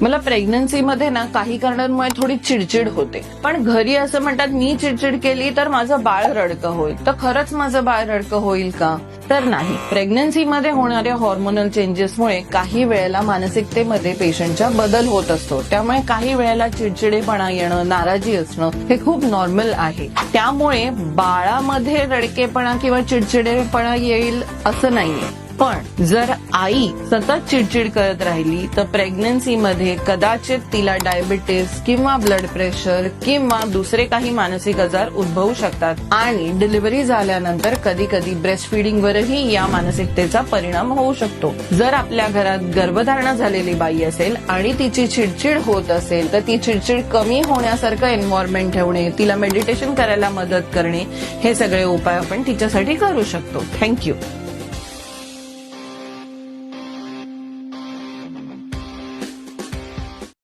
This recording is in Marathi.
मला प्रेग्नन्सीमध्ये ना काही कारणांमुळे थोडी चिडचिड होते, पण घरी असं म्हणतात मी चिडचिड केली तर माझं बाळ रडकं होईल. तर खरंच माझं बाळ रडकं होईल का? तर नाही. प्रेग्नन्सीमध्ये होणाऱ्या हॉर्मोनल चेंजेसमुळे काही वेळेला मानसिकतेमध्ये पेशंटच्या बदल होत असतो. त्यामुळे काही वेळेला चिडचिडेपणा येणं, नाराजी असणं हे खूप नॉर्मल आहे. त्यामुळे बाळामध्ये रडकेपणा किंवा चिडचिडेपणा येईल असं नाहीये. पण जर आई सतत चिडचिड करत राहिली तर प्रेग्नन्सीमध्ये कदाचित तिला डायबिटीस किंवा ब्लड प्रेशर किंवा दुसरे काही मानसिक आजार उद्भवू शकतात आणि डिलिव्हरी झाल्यानंतर कधी कधी ब्रेस्ट फिडिंगवरही या मानसिकतेचा परिणाम होऊ शकतो. जर आपल्या घरात गर्भधारणा झालेली बाई असेल आणि तिची चिडचिड होत असेल तर ती चिडचिड कमी होण्यासारखं एन्व्हायरमेंट ठेवणे, तिला मेडिटेशन करायला मदत करणे, हे सगळे उपाय आपण तिच्यासाठी करू शकतो. थँक्यू.